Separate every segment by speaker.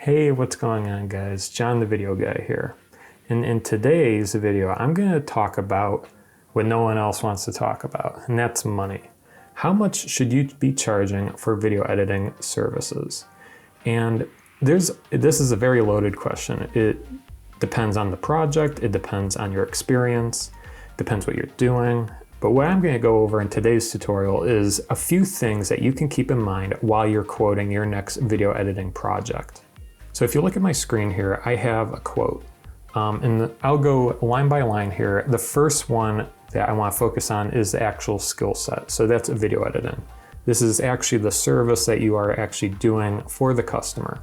Speaker 1: Hey, what's going on, guys? John the Video Guy here. And in today's video, I'm going to talk about what no one else wants to talk about, and that's money. How much should you be charging for video editing services? And this is a very loaded question. It depends on the project, it depends on your experience, depends what you're doing. But what I'm going to go over in today's tutorial is a few things that you can keep in mind while you're quoting your next video editing project. So if you look at my screen here, I have a quote. I'll go line by line here. The first one that I want to focus on is the actual skill set. So that's video editing. This is actually the service that you are actually doing for the customer.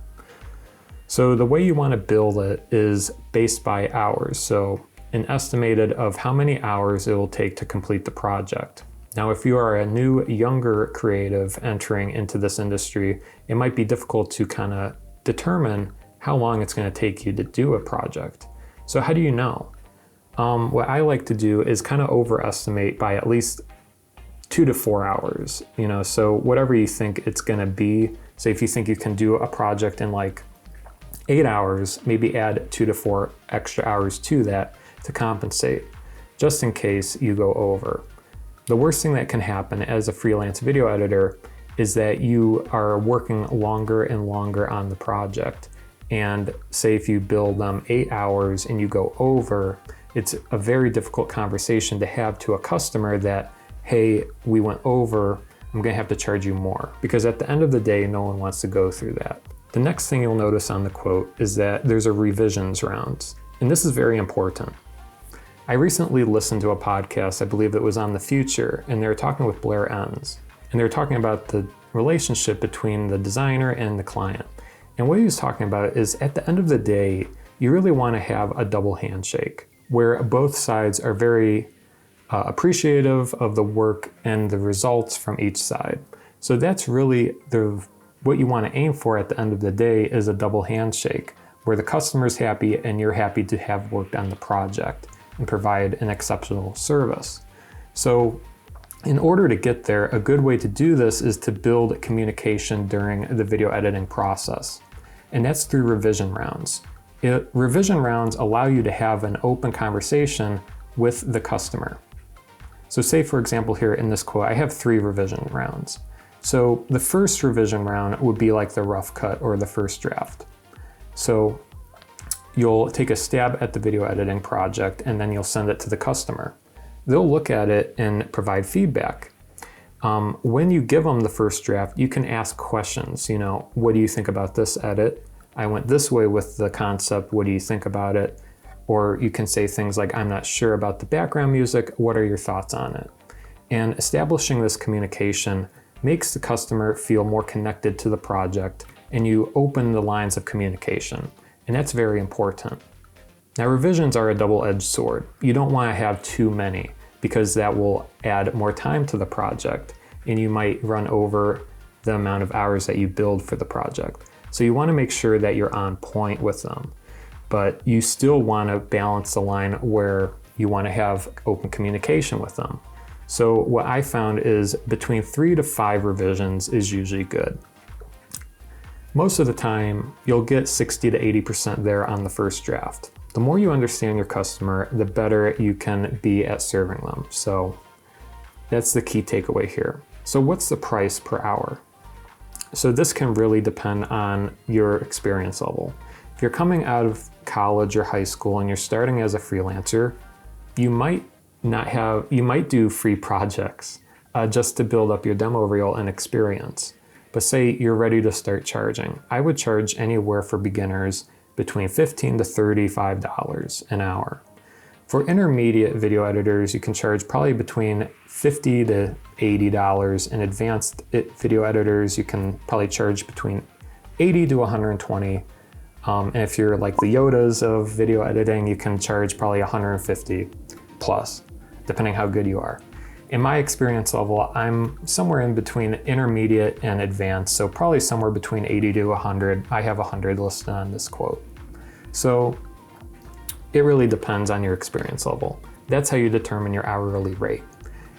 Speaker 1: So the way you want to build it is based by hours. So an estimated of how many hours it will take to complete the project. Now, if you are a new, younger creative entering into this industry, it might be difficult to kind of determine how long it's going to take you to do a project. So how do you know? What I like to do is kind of overestimate by at least 2 to 4 hours. So whatever you think it's going to be. Say if you think you can do a project in like 8 hours, maybe add 2 to 4 extra hours to that to compensate, just in case you go over. The worst thing that can happen as a freelance video editor is that you are working longer and longer on the project. And say if you build them 8 hours and you go over, it's a very difficult conversation to have to a customer that, hey, we went over, I'm gonna have to charge you more. Because at the end of the day, no one wants to go through that. The next thing you'll notice on the quote is that there's a revisions round. And this is very important. I recently listened to a podcast, I believe it was on the future, and they were talking with Blair Enns. And they were talking about the relationship between the designer and the client. And what he was talking about is at the end of the day, you really want to have a double handshake where both sides are very appreciative of the work and the results from each side. So that's really what you want to aim for at the end of the day is a double handshake where the customer's happy and you're happy to have worked on the project and provide an exceptional service. So in order to get there, a good way to do this is to build communication during the video editing process. And that's through revision rounds. Revision rounds allow you to have an open conversation with the customer. So say, for example, here in this quote, I have 3 revision rounds. So the first revision round would be like the rough cut or the first draft. So you'll take a stab at the video editing project and then you'll send it to the customer. They'll look at it and provide feedback. When you give them the first draft, you can ask questions. What do you think about this edit? I went this way with the concept. What do you think about it? Or you can say things like, I'm not sure about the background music. What are your thoughts on it? And establishing this communication makes the customer feel more connected to the project, and you open the lines of communication. And that's very important. Now, revisions are a double-edged sword. You don't want to have too many because that will add more time to the project and you might run over the amount of hours that you build for the project. So you want to make sure that you're on point with them, but you still want to balance the line where you want to have open communication with them. So what I found is between 3 to 5 revisions is usually good. Most of the time, you'll get 60 to 80% there on the first draft. The more you understand your customer, the better you can be at serving them. So that's the key takeaway here. So what's the price per hour? So this can really depend on your experience level. If you're coming out of college or high school and you're starting as a freelancer, you might do free projects just to build up your demo reel and experience. But say you're ready to start charging. I would charge anywhere for beginners between $15 to $35 an hour. For intermediate video editors, you can charge probably between $50 to $80. And advanced video editors, you can probably charge between $80 to $120. And if you're like the Yodas of video editing, you can charge probably $150 plus, depending how good you are. In my experience level, I'm somewhere in between intermediate and advanced, so probably somewhere between 80 to 100. I have 100 listed on this quote. So it really depends on your experience level. That's how you determine your hourly rate.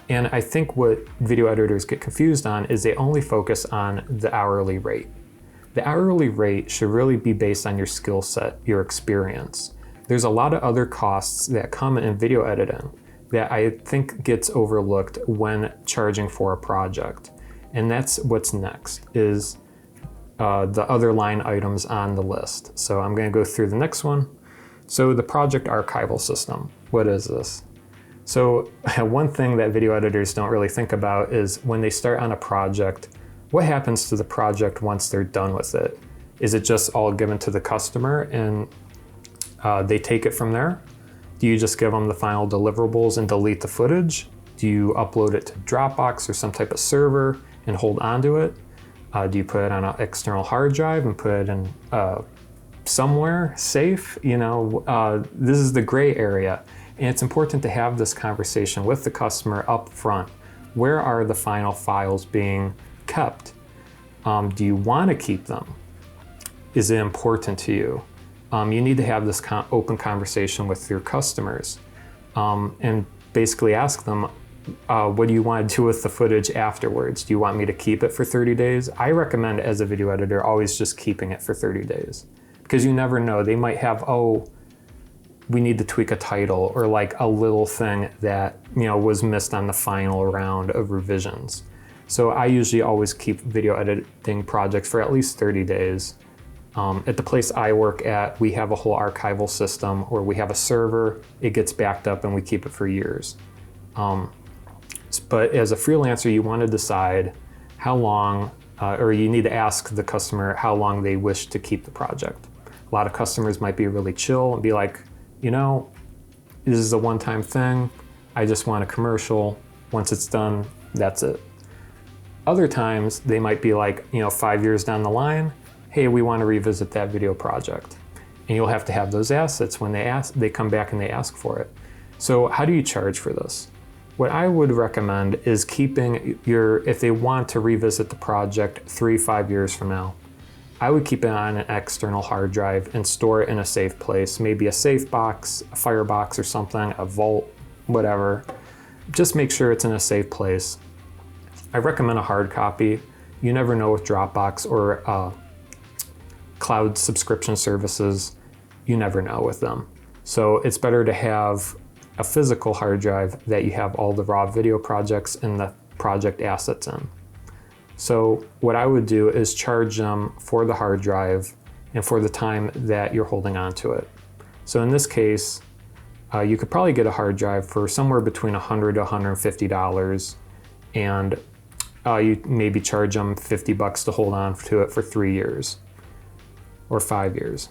Speaker 1: And I think what video editors get confused on is they only focus on the hourly rate. The hourly rate should really be based on your skill set, your experience. There's a lot of other costs that come in video editing that I think gets overlooked when charging for a project. And that's what's next, is the other line items on the list. So I'm going to go through the next one. So the project archival system. What is this? So one thing that video editors don't really think about is when they start on a project, what happens to the project once they're done with it? Is it just all given to the customer and they take it from there? Do you just give them the final deliverables and delete the footage? Do you upload it to Dropbox or some type of server and hold onto it? Do you put it on an external hard drive and put it in somewhere safe? This is the gray area. And it's important to have this conversation with the customer up front. Where are the final files being kept? Do you want to keep them? Is it important to you? You need to have this open conversation with your customers and basically ask them, what do you want to do with the footage afterwards? Do you want me to keep it for 30 days? I recommend, as a video editor, always just keeping it for 30 days. Because you never know. They might have, we need to tweak a title, or like a little thing that was missed on the final round of revisions. So I usually always keep video editing projects for at least 30 days. At the place I work at, we have a whole archival system where we have a server, it gets backed up, and we keep it for years. But as a freelancer, you want to decide how long, or you need to ask the customer how long they wish to keep the project. A lot of customers might be really chill and be like, this is a one-time thing. I just want a commercial. Once it's done, that's it. Other times they might be like, 5 years down the line, hey, we want to revisit that video project. And you'll have to have those assets when they come back and they ask for it. So how do you charge for this? What I would recommend is keeping if they want to revisit the project 3-5 years from now, I would keep it on an external hard drive and store it in a safe place, maybe a safe box, a firebox or something, a vault, whatever. Just make sure it's in a safe place. I recommend a hard copy. You never know with Dropbox or cloud subscription services, you never know with them. So it's better to have a physical hard drive that you have all the raw video projects and the project assets in. So what I would do is charge them for the hard drive and for the time that you're holding on to it. So in this case, you could probably get a hard drive for somewhere between $100 to $150, and you maybe charge them $50 to hold on to it for 3 years or 5 years.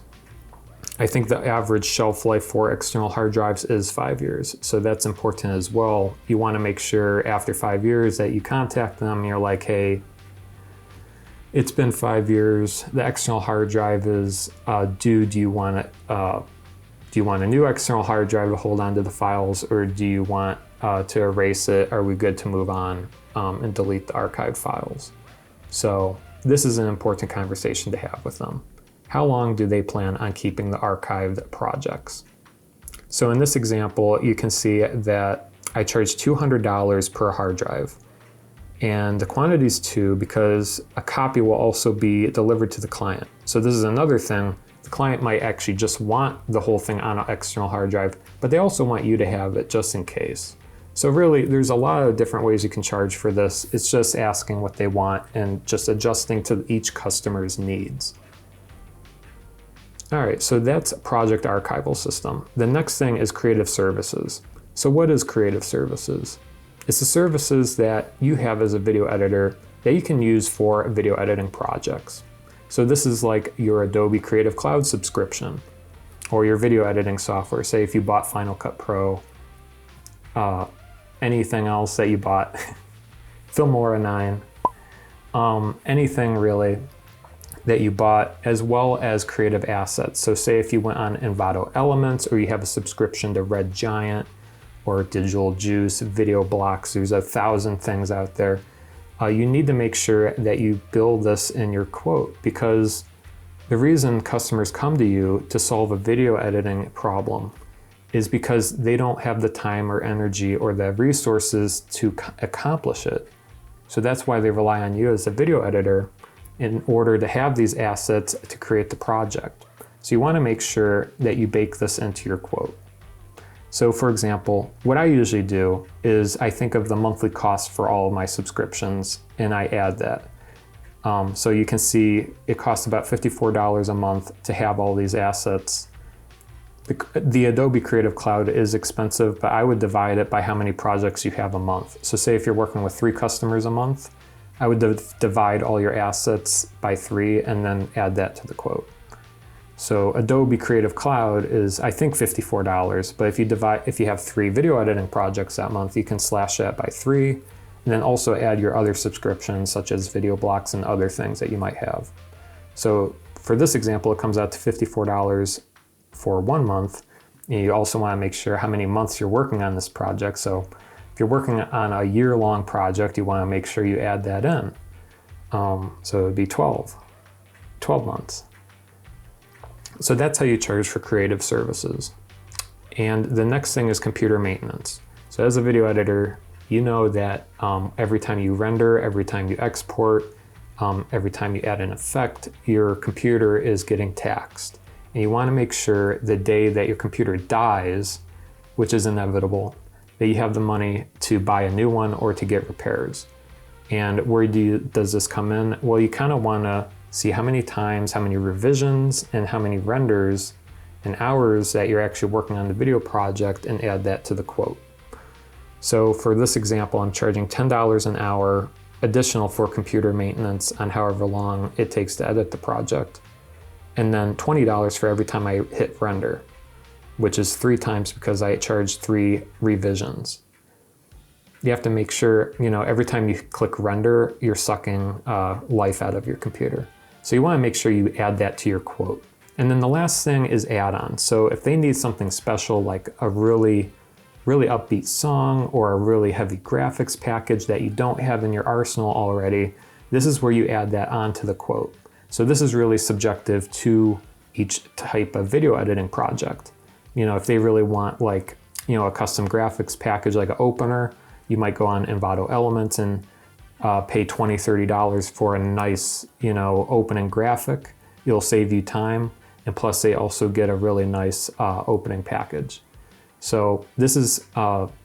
Speaker 1: I think the average shelf life for external hard drives is 5 years. So that's important as well. You want to make sure after 5 years that you contact them and you're like, hey, it's been 5 years. The external hard drive is due. Do you want a new external hard drive to hold on to the files, or do you want to erase it? Are we good to move on and delete the archived files? So this is an important conversation to have with them. How long do they plan on keeping the archived projects? So in this example, you can see that I charge $200 per hard drive. And the quantity is 2 because a copy will also be delivered to the client. So this is another thing. The client might actually just want the whole thing on an external hard drive, but they also want you to have it just in case. So really, there's a lot of different ways you can charge for this. It's just asking what they want and just adjusting to each customer's needs. All right, so that's project archival system. The next thing is creative services. So what is creative services? It's the services that you have as a video editor that you can use for video editing projects. So this is like your Adobe Creative Cloud subscription or your video editing software. Say if you bought Final Cut Pro, anything else that you bought, Filmora 9, anything really that you bought, as well as creative assets. So say if you went on Envato Elements, or you have a subscription to Red Giant or Digital Juice, Video Blocks, there's 1,000 things out there. You need to make sure that you build this in your quote, because the reason customers come to you to solve a video editing problem is because they don't have the time or energy or the resources to accomplish it. So that's why they rely on you as a video editor in order to have these assets to create the project. So you want to make sure that you bake this into your quote. So for example, what I usually do is I think of the monthly cost for all of my subscriptions and I add that. So you can see it costs about $54 a month to have all these assets. The Adobe Creative Cloud is expensive, but I would divide it by how many projects you have a month. So say if you're working with 3 customers a month, I would divide all your assets by 3 and then add that to the quote. So Adobe Creative Cloud is, I think, $54, but if you have 3 video editing projects that month, you can slash that by 3, and then also add your other subscriptions such as video blocks and other things that you might have. So for this example, it comes out to $54 for 1 month. And you also want to make sure how many months you're working on this project. So if you're working on a year-long project, you want to make sure you add that in. So it would be 12 months. So that's how you charge for creative services. And the next thing is computer maintenance. So as a video editor, you know that every time you render, every time you export, every time you add an effect, your computer is getting taxed. And you want to make sure the day that your computer dies, which is inevitable, that you have the money to buy a new one or to get repairs. And where does this come in? Well, you kind of want to see how many times, how many revisions, and how many renders and hours that you're actually working on the video project and add that to the quote. So for this example, I'm charging $10 an hour additional for computer maintenance on however long it takes to edit the project. And then $20 for every time I hit render, which is 3 times because I charge 3 revisions. You have to make sure, every time you click render, you're sucking life out of your computer. So you want to make sure you add that to your quote. And then the last thing is add-ons. So if they need something special like a really upbeat song or a really heavy graphics package that you don't have in your arsenal already, this is where you add that onto the quote. So this is really subjective to each type of video editing project. If they really want a custom graphics package like an opener, you might go on Envato Elements and pay $20, $30 for a nice, opening graphic. It'll save you time, and plus they also get a really nice opening package. So this is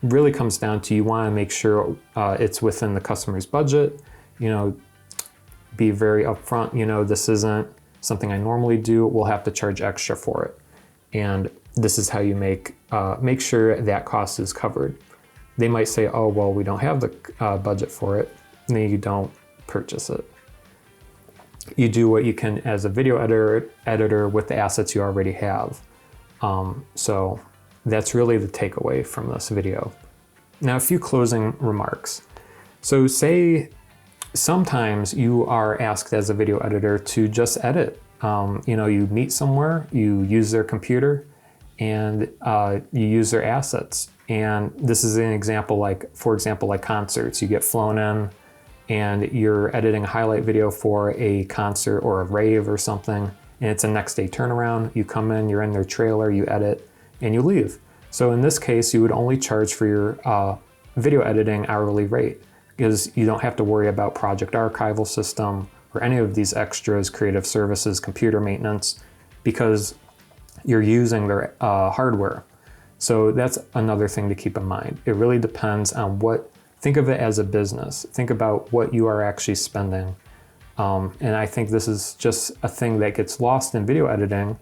Speaker 1: really comes down to you want to make sure it's within the customer's budget. Be very upfront. This isn't something I normally do. We'll have to charge extra for it, and this is how you make sure that cost is covered. They might say, oh, well, we don't have the budget for it. And then you don't purchase it. You do what you can as a video editor with the assets you already have. So that's really the takeaway from this video. Now, a few closing remarks. So say sometimes you are asked as a video editor to just edit. You meet somewhere, you use their computer, and you use their assets. And this is an example, for example, like concerts. You get flown in and you're editing a highlight video for a concert or a rave or something, and it's a next day turnaround. You come in, you're in their trailer, you edit, and you leave. So in this case, you would only charge for your video editing hourly rate because you don't have to worry about project archival system or any of these extras, creative services, computer maintenance, because you're using their hardware. So that's another thing to keep in mind. It really depends on think of it as a business. Think about what you are actually spending. And I think this is just a thing that gets lost in video editing,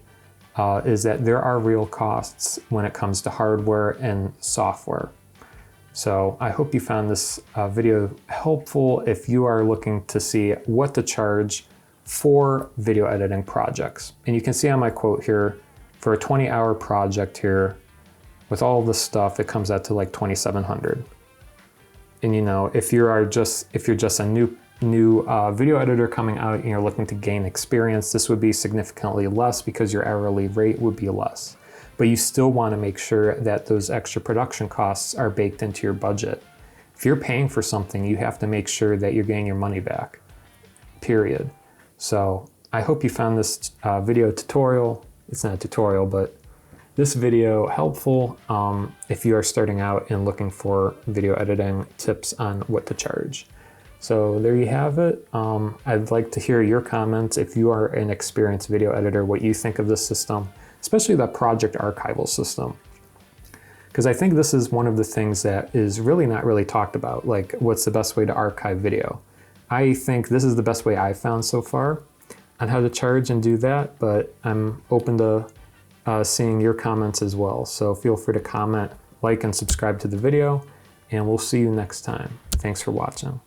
Speaker 1: is that there are real costs when it comes to hardware and software. So I hope you found this video helpful if you are looking to see what to charge for video editing projects. And you can see on my quote here, for a 20-hour project here, with all this stuff, it comes out to like $2,700. And if you're just a new video editor coming out and you're looking to gain experience, this would be significantly less because your hourly rate would be less. But you still want to make sure that those extra production costs are baked into your budget. If you're paying for something, you have to make sure that you're getting your money back, period. So I hope you found this video tutorial, it's not a tutorial, but this video helpful if you are starting out and looking for video editing tips on what to charge. So there you have it. I'd like to hear your comments if you are an experienced video editor, what you think of this system, especially the project archival system. Because I think this is one of the things that is really not really talked about, like what's the best way to archive video. I think this is the best way I've found so far on how to charge and do that, but I'm open to seeing your comments as well. So feel free to comment, like, and subscribe to the video, and we'll see you next time. Thanks for watching.